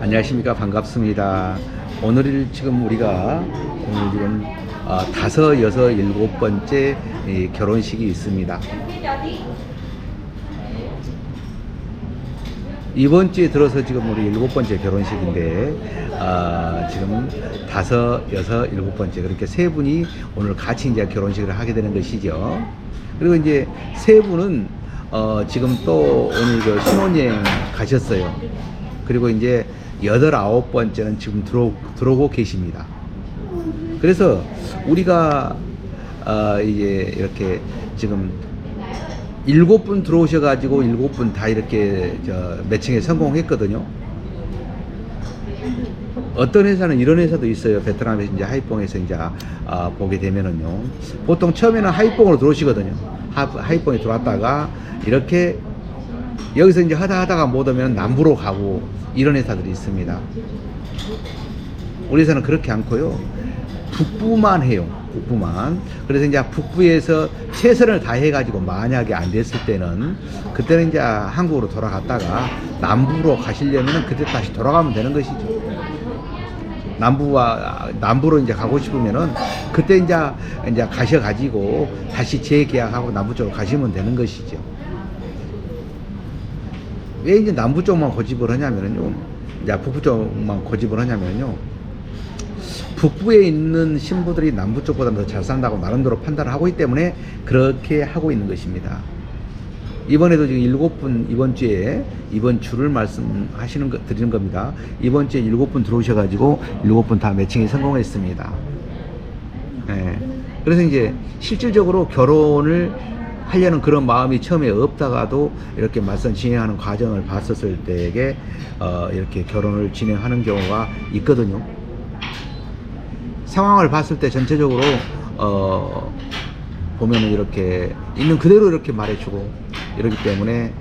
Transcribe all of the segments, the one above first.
안녕하십니까. 반갑습니다. 오늘 지금 우리가 다섯, 여섯, 일곱 번째 결혼식이 있습니다. 이번 주에 들어서 지금 우리 일곱 번째 결혼식인데, 지금 다섯, 여섯, 일곱 번째, 그렇게 세 분이 오늘 같이 이제 결혼식을 하게 되는 것이죠. 그리고 이제 세 분은 지금 또 오늘 그 신혼여행 가셨어요. 그리고 이제 여덟, 아홉 번째는 지금 들어오고 계십니다. 그래서 우리가 이제 이렇게 지금 일곱 분 들어오셔가지고 일곱 분 다 이렇게 매칭에 성공했거든요. 어떤 회사는 이런 회사도 있어요. 베트남에서 이제 하이뽕에서 이제 보게 되면은요. 보통 처음에는 하이뽕으로 들어오시거든요. 하이뽕에 들어왔다가 이렇게 여기서 이제 하다가 못 오면 남부로 가고 이런 회사들이 있습니다. 우리 회사는 그렇게 않고요. 북부만 해요. 북부만. 그래서 이제 북부에서 최선을 다해가지고 만약에 안 됐을 때는 그때는 이제 한국으로 돌아갔다가 남부로 가시려면 그때 다시 돌아가면 되는 것이죠. 남부로 이제 가고 싶으면은 그때 이제 가셔가지고 다시 재계약하고 남부 쪽으로 가시면 되는 것이죠. 왜 이제 남부 쪽만 고집을 하냐면요. 이제 북부 쪽만 고집을 하냐면요. 북부에 있는 신부들이 남부 쪽보다 더 잘 산다고 나름대로 판단을 하고 있기 때문에 그렇게 하고 있는 것입니다. 이번에도 지금 일곱 분 이번 주를 드리는 겁니다. 이번 주에 일곱 분 들어오셔가지고 일곱 분 다 매칭이 성공했습니다. 네. 그래서 이제 실질적으로 결혼을 하려는 그런 마음이 처음에 없다가도 이렇게 맞선 진행하는 과정을 봤었을 때에 이렇게 결혼을 진행하는 경우가 있거든요. 상황을 봤을 때 전체적으로 보면은 이렇게 있는 그대로 이렇게 말해주고 이러기 때문에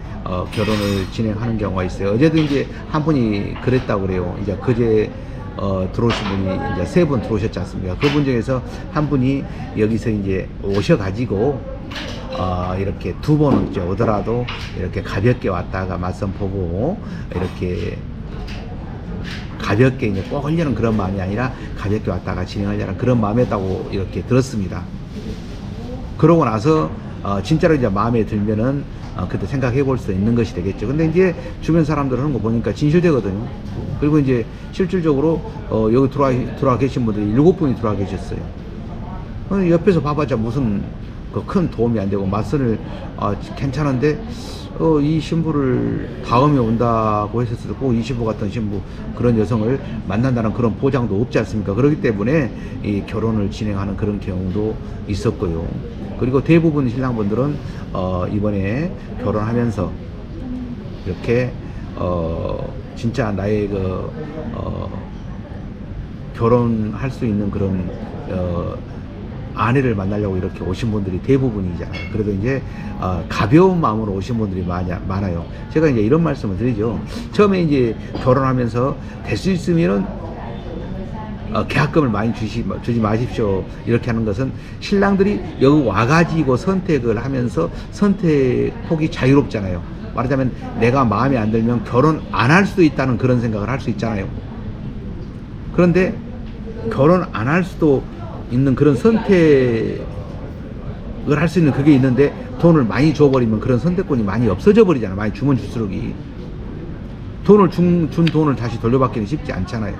결혼을 진행하는 경우가 있어요. 어제도 이제 한 분이 그랬다고 그래요. 이제 그제 들어오신 분이 이제 세 분 들어오셨지 않습니까? 그분 중에서 한 분이 여기서 이제 오셔가지고 이렇게 두 번은 이제 오더라도 이렇게 가볍게 왔다가 맞선 보고 이렇게 가볍게 이제 꼭 하려는 그런 마음이 아니라 가볍게 왔다가 진행하려는 그런 마음이었다고 이렇게 들었습니다. 그러고 나서 진짜로 이제 마음에 들면은 그때 생각해 볼 수 있는 것이 되겠죠. 근데 이제 주변 사람들 하는 거 보니까 진실되거든요. 그리고 이제 실질적으로 여기 들어와 계신 분들이 일곱 분이 들어와 계셨어요. 옆에서 봐봤자 무슨 큰 도움이 안 되고 맞선을 괜찮은데 이 신부를 다음에 온다고 했었을 때 이 신부 같은 신부 그런 여성을 만난다는 그런 보장도 없지 않습니까? 그렇기 때문에 이 결혼을 진행하는 그런 경우도 있었고요. 그리고 대부분 신랑분들은 이번에 결혼하면서 이렇게 진짜 나의 결혼할 수 있는 그런 아내를 만나려고 이렇게 오신 분들이 대부분이잖아요. 그래도 이제 가벼운 마음으로 오신 분들이 많아요. 제가 이제 이런 말씀을 드리죠. 처음에 이제 결혼하면서 될 수 있으면은 계약금을 많이 주지 마십시오. 이렇게 하는 것은 신랑들이 여기 와가지고 선택을 하면서 선택폭이 자유롭잖아요. 말하자면 내가 마음에 안 들면 결혼 안 할 수도 있다는 그런 생각을 할 수 있잖아요. 그런데 결혼 안 할 수도 있는 그런 선택을 할 수 있는 그게 있는데 돈을 많이 줘버리면 그런 선택권이 많이 없어져 버리잖아요. 많이 주면 줄수록이 돈을 준 돈을 다시 돌려받기는 쉽지 않잖아요.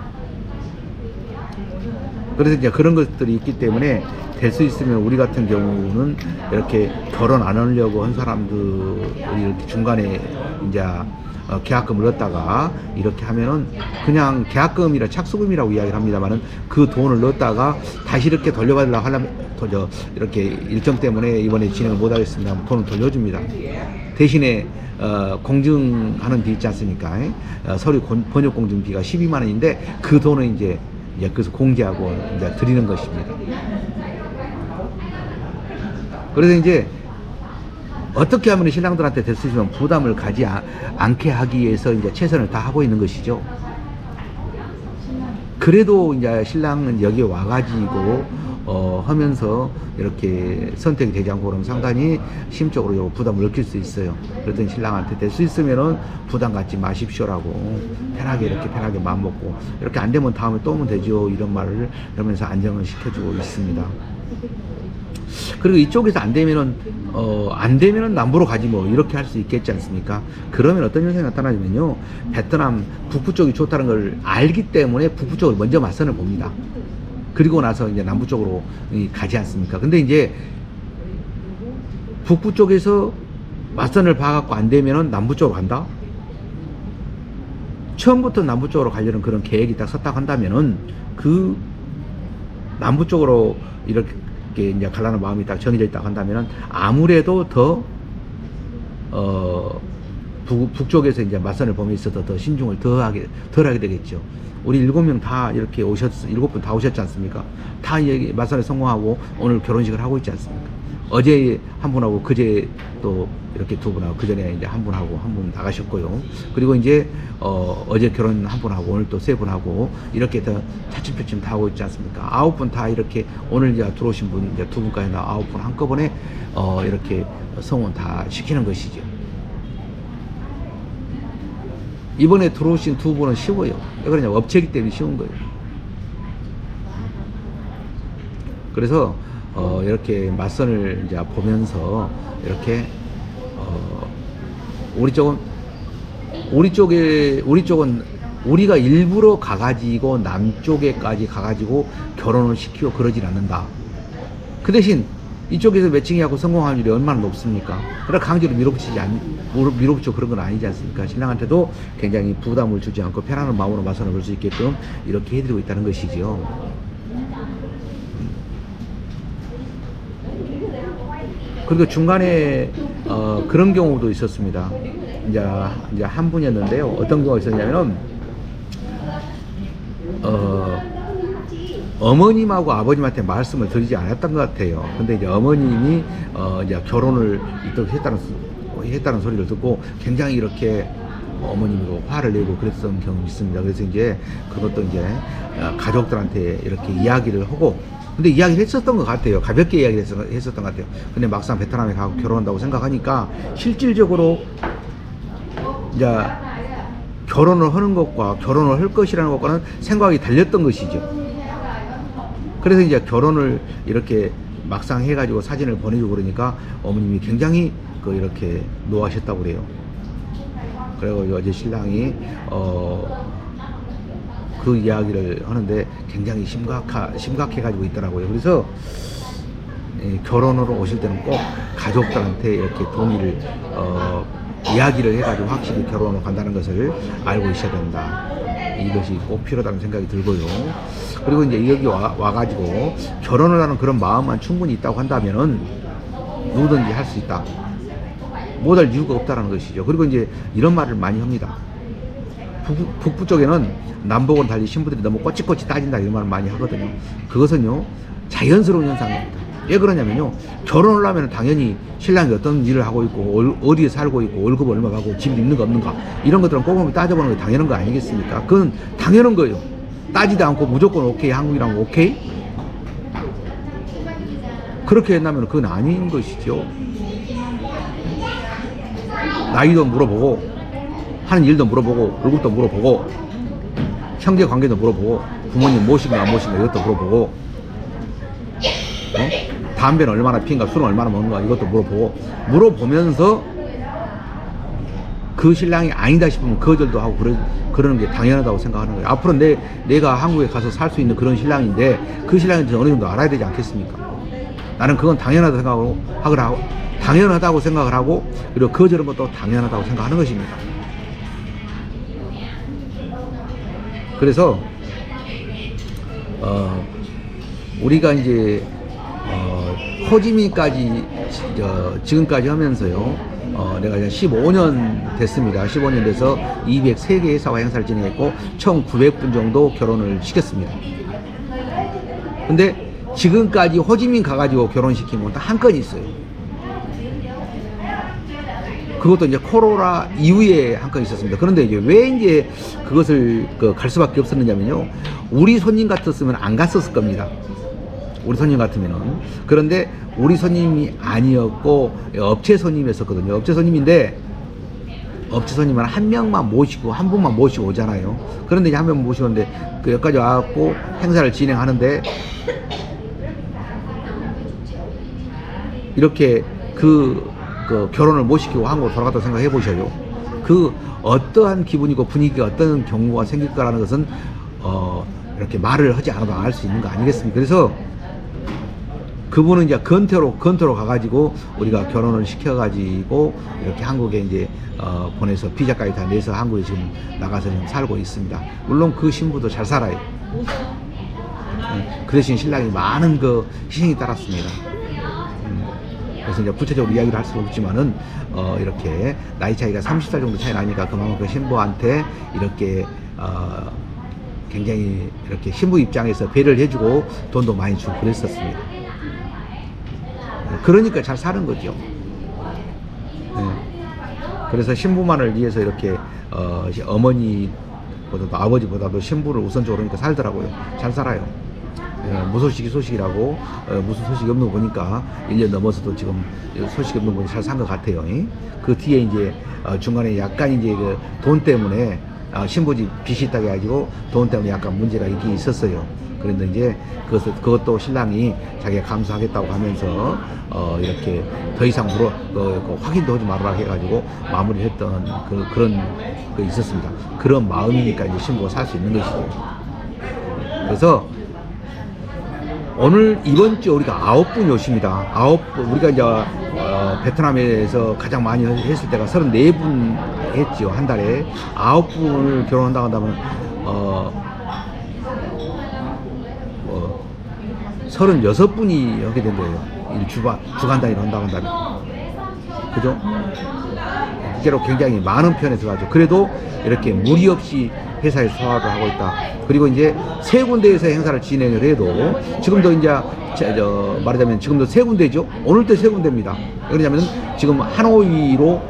그래서 이제 그런 것들이 있기 때문에 될 수 있으면 우리 같은 경우는 이렇게 결혼 안 하려고 한 사람들이 이렇게 중간에 이제 계약금을 넣었다가 이렇게 하면은 그냥 계약금이라 착수금이라고 이야기를 합니다만은 그 돈을 넣었다가 다시 이렇게 돌려받으려고 하려면 이렇게 일정 때문에 이번에 진행을 못 하겠습니다. 돈을 돌려줍니다. 대신에 공증하는 비 있지 않습니까? 서류 번역 공증비가 12만 원인데 그 돈은 이제 그래서 공개하고 이제 드리는 것입니다. 그래서 이제 어떻게 하면 신랑들한테 될 수 있으면 부담을 가지 않게 하기 위해서 이제 최선을 다하고 있는 것이죠. 그래도 이제 신랑은 여기 와가지고 하면서 이렇게 선택이 되지 않고 그러면 상당히 심적으로 부담을 느낄 수 있어요. 그랬더니 신랑한테 될 수 있으면은 부담 갖지 마십시오라고 편하게 이렇게 편하게 마음 먹고 이렇게 안 되면 다음에 또 오면 되죠 이런 말을 하면서 안정을 시켜주고 있습니다. 그리고 이쪽에서 안 되면은 남부로 가지 뭐 이렇게 할 수 있겠지 않습니까? 그러면 어떤 현상이 나타나냐면요, 베트남 북부 쪽이 좋다는 걸 알기 때문에 북부 쪽을 먼저 맞선을 봅니다. 그리고 나서 이제 남부 쪽으로 가지 않습니까? 근데 이제 북부 쪽에서 맞선을 봐갖고 안 되면은 남부 쪽으로 간다? 처음부터 남부 쪽으로 가려는 그런 계획이 딱 섰다고 한다면은 그 남부 쪽으로 이렇게 이제 가려는 마음이 딱 정해져 있다고 한다면은 아무래도 더 북쪽에서 이제 맞선을 범위에 있어서 더 신중을 덜 하게 되겠죠. 우리 7명 다 이렇게 7분 다 오셨지 않습니까? 다 맞선에 성공하고 오늘 결혼식을 하고 있지 않습니까? 어제 한 분하고 그제 또 이렇게 2분하고 그 전에 이제 한 분하고 한 분 나가셨고요. 그리고 이제 어제 결혼 한 분하고 오늘 또 3분하고 이렇게 더 차츰차츰 다 하고 있지 않습니까? 9분 다 이렇게 오늘 이제 들어오신 분 이제 2분까지 나 9분 한꺼번에 이렇게 성원 다 시키는 것이죠. 이번에 들어오신 2분은 쉬워요. 왜 그러냐? 업체이기 때문에 쉬운 거예요. 그래서 이렇게 맞선을 이제 보면서 이렇게 우리 쪽은 우리가 일부러 가가지고 남쪽에까지 가가지고 결혼을 시키고 그러진 않는다. 그 대신 이쪽에서 매칭하고 성공할 일이 얼마나 높습니까? 그러나 강제로 밀어붙이고 그런 건 아니지 않습니까? 신랑한테도 굉장히 부담을 주지 않고 편안한 마음으로 맞선을 볼 수 있게끔 이렇게 해드리고 있다는 것이죠. 그리고 중간에 그런 경우도 있었습니다. 이제 한 분이었는데요. 어떤 경우가 있었냐면은 어머님하고 아버님한테 말씀을 드리지 않았던 것 같아요. 근데 이제 어머님이 이제 결혼을 했다는 소리를 듣고 굉장히 이렇게 어머님이 화를 내고 그랬던 경험이 있습니다. 그래서 이제 그것도 이제 가족들한테 이렇게 이야기를 하고, 근데 이야기를 했었던 것 같아요. 가볍게 이야기를 했었던 것 같아요. 근데 막상 베트남에 가고 결혼한다고 생각하니까 실질적으로 이제 결혼을 하는 것과 결혼을 할 것이라는 것과는 생각이 달렸던 것이죠. 그래서 이제 결혼을 이렇게 막상 해가지고 사진을 보내주고 그러니까 어머님이 굉장히 이렇게 노하셨다고 그래요. 그리고 어제 신랑이 그 이야기를 하는데 굉장히 심각해가지고 있더라고요. 그래서 결혼으로 오실 때는 꼭 가족들한테 이렇게 동의를 이야기를 해가지고 확실히 결혼으로 간다는 것을 알고 있어야 된다. 이것이 꼭 필요하다는 생각이 들고요. 그리고 이제 여기 와가지고 결혼을 하는 그런 마음만 충분히 있다고 한다면은 누구든지 할 수 있다. 못할 이유가 없다는 것이죠. 그리고 이제 이런 말을 많이 합니다. 북부 쪽에는 남북은 달리 신부들이 너무 꼬치꼬치 따진다 이런 말을 많이 하거든요. 그것은요 자연스러운 현상입니다. 왜 그러냐면요, 결혼을 하면 당연히 신랑이 어떤 일을 하고 있고 어디에 살고 있고 월급 얼마 받고 집이 있는 거 없는가 이런 것들은 꼼꼼히 따져보는 게 당연한 거 아니겠습니까? 그건 당연한 거예요. 따지도 않고 무조건 오케이, 한국이랑 오케이? 그렇게 했다면 그건 아닌 것이죠. 나이도 물어보고 하는 일도 물어보고 월급도 물어보고 형제 관계도 물어보고 부모님 모신가 안 모신가 이것도 물어보고 담배는 얼마나 피는가 술은 얼마나 먹는가 이것도 물어보면서 그 신랑이 아니다 싶으면 거절도 하고 그러는 게 당연하다고 생각하는 거예요. 앞으로 내가 한국에 가서 살 수 있는 그런 신랑인데 그 신랑인지 어느 정도 알아야 되지 않겠습니까? 나는 그건 당연하다고 생각을 하고 그리고 거절은 것도 당연하다고 생각하는 것입니다. 그래서 우리가 이제 호지민까지 지금까지 하면서요 내가 이제 15년 됐습니다. 15년 돼서 203개의 사과 행사를 진행했고 총 900분 정도 결혼을 시켰습니다. 근데 지금까지 호지민 가가지고 결혼시킨 건 딱 한 건이 있어요. 그것도 이제 코로나 이후에 한 건 있었습니다. 그런데 이제 왜 이제 그것을 갈 수밖에 없었느냐면요, 우리 손님 같았으면 안 갔었을 겁니다. 우리 손님 같으면은. 그런데 우리 손님이 아니었고 업체 손님이었었거든요. 업체 손님인데 업체 손님은 한 명만 모시고 한 분만 모시고 오잖아요. 그런데 이제 한 명 모시고 오는데 그 여기까지 와갖고 행사를 진행하는데 이렇게 그 결혼을 못 시키고 한국으로 돌아갔다고 생각해 보셔요. 그 어떠한 기분이고 분위기가 어떤 경우가 생길 거라는 것은 이렇게 말을 하지 않아도 알 수 있는 거 아니겠습니까? 그래서 그분은 이제 건태로 가가지고 우리가 결혼을 시켜가지고 이렇게 한국에 이제 보내서 비자까지 다 내서 한국에 지금 나가서 지금 살고 있습니다. 물론 그 신부도 잘 살아요. 그 대신 신랑이 많은 그 희생이 따랐습니다. 그래서 이제 구체적으로 이야기를 할 수는 없지만은 이렇게 나이 차이가 30살 정도 차이 나니까 그만큼 그 신부한테 이렇게 굉장히 이렇게 신부 입장에서 배려를 해주고 돈도 많이 주고 그랬었습니다. 그러니까 잘 사는 거죠. 그래서 신부만을 위해서 이렇게 어머니보다도 아버지보다도 신부를 우선적으로 그러니까 살더라고요. 잘 살아요. 무소식이 소식이라고 무슨 소식이 없는 거 보니까 1년 넘어서도 지금 소식이 없는 분이 잘 산 것 같아요. 그 뒤에 이제 중간에 약간 이제 그 돈 때문에 신부집 빚이 있다고 해가지고 돈 때문에 약간 문제가 있긴 있었어요. 그런데 이제 그것도 신랑이 자기가 감수하겠다고 하면서 이렇게 더 이상 확인도 하지 말아라 해가지고 마무리했던 그런 거 있었습니다. 그런 마음이니까 이제 신부가 살 수 있는 것이죠. 그래서 오늘 이번 주 우리가 9분이 오십니다. 우리가 이제 베트남에서 가장 많이 했을 때가 34분 했죠. 한 달에 9분을 결혼한다고 한다면 36분이 하게 된 거예요. 주간 단위로 한다고 한다면. 그죠? 실제로 굉장히 많은 편에서 가죠. 그래도 이렇게 무리 없이 회사에 소화를 하고 있다. 그리고 이제 세 군데에서 행사를 진행을 해도 지금도 이제 말하자면 지금도 세 군데죠. 오늘도 세 군데입니다. 그러냐면 지금 하노이로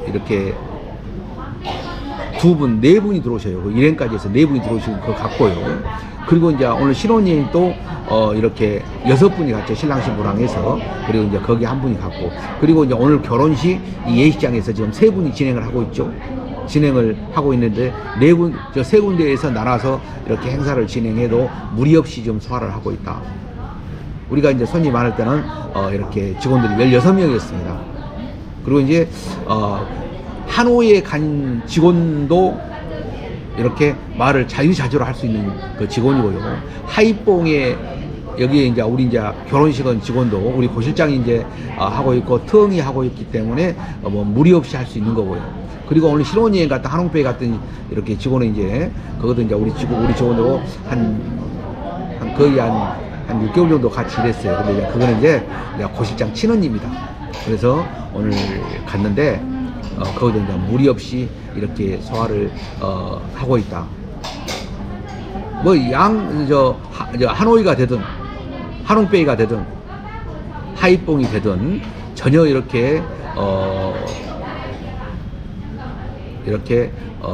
이렇게 네 분이 들어오셔요. 일행까지 해서 4분이 들어오시고 그거 같고요. 그리고 이제 오늘 신혼여행 또 이렇게 6분이 갔죠. 신랑 신부랑 해서. 그리고 이제 거기 한 분이 갔고. 그리고 이제 오늘 결혼식 이 예식장에서 지금 3분이 진행을 하고 있죠. 진행을 하고 있는데 4군, 저 3군데에서 나눠서 이렇게 행사를 진행해도 무리 없이 좀 소화를 하고 있다. 우리가 이제 손님이 많을 때는 이렇게 직원들이 16명이었습니다. 그리고 이제 하노이에 간 직원도 이렇게 말을 자유자재로 할 수 있는 그 직원이고요. 하이뽕에 여기에 이제 우리 이제 결혼식은 직원도 우리 고실장이 이제 하고 있고 텅이 하고 있기 때문에 뭐 무리 없이 할 수 있는 거고요. 그리고 오늘 신혼여행 갔다 하농페이 갔더니 이렇게 직원은 이제 그것도 이제 우리 직원으로 거의 한 6개월 정도 같이 일했어요. 근데 이제 그거는 이제 고실장 친언니입니다. 그래서 오늘 갔는데 거기도 이제 무리 없이 이렇게 소화를 하고 있다. 뭐 하노이가 되든 하농페이가 되든 하이뽕이 되든 전혀 이렇게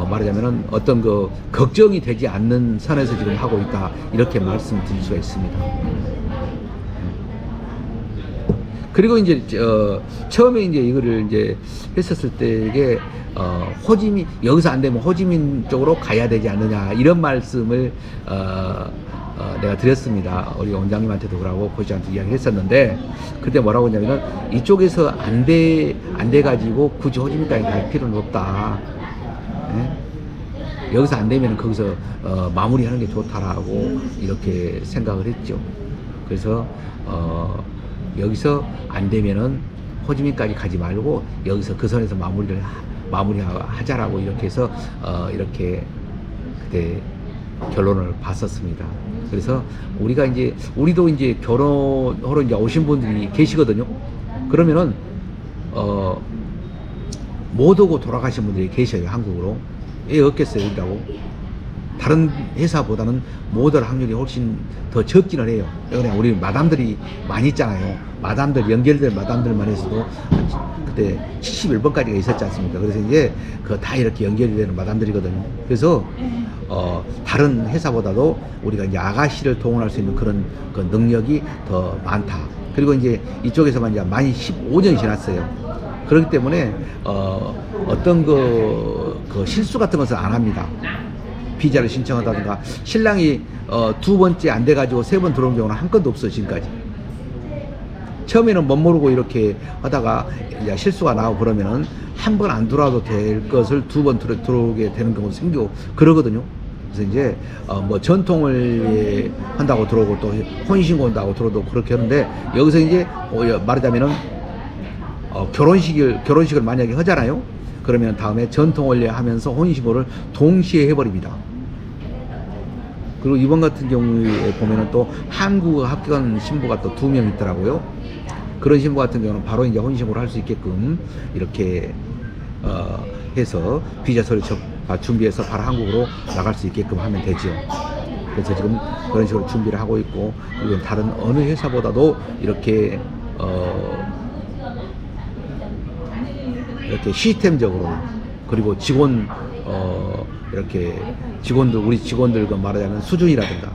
말하자면은 어떤 그 걱정이 되지 않는 선에서 지금 하고 있다. 이렇게 말씀드릴 수가 있습니다. 그리고 이제 처음에 이제 이거를 이제 했었을 때 이게 호지민 여기서 안 되면 호지민 쪽으로 가야 되지 않느냐 이런 말씀을 내가 드렸습니다. 우리 원장님한테도 그러고 고시한테 이야기를 했었는데 그때 뭐라고 했냐면은 이쪽에서 안 돼 가지고 굳이 호지민까지 갈 필요는 없다. 네? 여기서 안 되면 거기서 마무리하는 게 좋다라고 이렇게 생각을 했죠. 그래서 여기서 안 되면은 호지민까지 가지 말고 여기서 그 선에서 마무리하자라고 이렇게 해서 이렇게 그때 결론을 봤었습니다. 그래서 우리도 이제 결혼하러 이제 오신 분들이 계시거든요. 그러면은 못 오고 돌아가신 분들이 계셔요. 한국으로. 왜 없겠어요? 이라고. 다른 회사보다는 못 올 확률이 훨씬 더 적기는 해요. 그냥 우리 마담들이 많이 있잖아요. 연결된 마담들만 해서도 그때 71번까지가 있었지 않습니까? 그래서 이제 다 이렇게 연결이 되는 마담들이거든요. 그래서 다른 회사보다도 우리가 이제 아가씨를 동원할 수 있는 그런 그 능력이 더 많다. 그리고 이제 이쪽에서만 이제 만 15년이 지났어요. 그렇기 때문에 어떤 그 실수 같은 것은 안 합니다. 비자를 신청하다든가 신랑이 두 번째 안 돼가지고 세 번 들어온 경우는 한 건도 없어요. 지금까지. 처음에는 못 모르고 이렇게 하다가 이제 실수가 나오고 그러면은 한 번 안 들어와도 될 것을 두 번 들어오게 되는 경우도 생기고 그러거든요. 그래서 이제 뭐 전통을 한다고 들어오고 또 혼인신고 한다고 들어오고 그렇게 하는데 여기서 이제 말하자면은 결혼식을 만약에 하잖아요. 그러면 다음에 전통원례 하면서 혼인신고를 동시에 해버립니다. 그리고 이번 같은 경우에 보면은 또 한국어 합격한 신부가 또 2명 있더라고요. 그런 신부 같은 경우는 바로 이제 혼인신고를 할 수 있게끔 이렇게 해서 비자 서류 준비해서 바로 한국으로 나갈 수 있게끔 하면 되죠. 그래서 지금 그런 식으로 준비를 하고 있고, 그리고 다른 어느 회사보다도 이렇게 이렇게 시스템적으로, 그리고 직원 이렇게 우리 직원들과 말하자면 수준이라든가,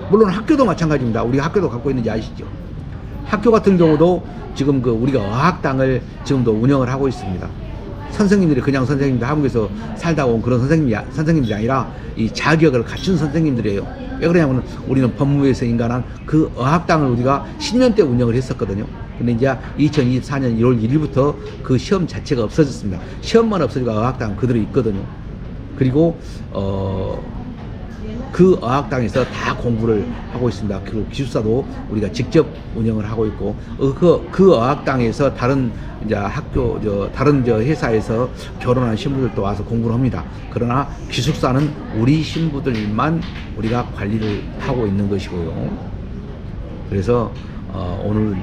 물론 학교도 마찬가지입니다. 우리가 학교도 갖고 있는지 아시죠? 학교 같은 경우도 지금 우리가 어학당을 지금도 운영을 하고 있습니다. 선생님들이 그냥 선생님들, 한국에서 살다 온 그런 선생님들이 아니라 이 자격을 갖춘 선생님들이에요. 왜 그러냐면 우리는 법무부에서 인간한 그 어학당을 우리가 10년 때 운영을 했었거든요. 근데 이제 2024년 1월 1일부터 그 시험 자체가 없어졌습니다. 시험만 없어지고 어학당은 그대로 있거든요. 그리고 그 어학당에서 다 공부를 하고 있습니다. 그리고 기숙사도 우리가 직접 운영을 하고 있고, 그 어학당에서 다른 이제 다른 회사에서 결혼한 신부들도 와서 공부를 합니다. 그러나 기숙사는 우리 신부들만 우리가 관리를 하고 있는 것이고요. 그래서 오늘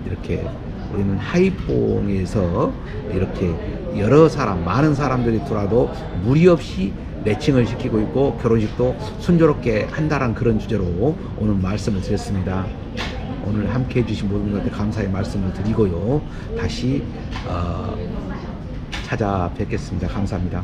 이렇게 우리는 하이퐁에서 이렇게 많은 사람들이 들어와도 무리 없이 매칭을 시키고 있고, 결혼식도 순조롭게 한다는 그런 주제로 오늘 말씀을 드렸습니다. 오늘 함께 해주신 모든 분들한테 감사의 말씀을 드리고요. 다시 찾아뵙겠습니다. 감사합니다.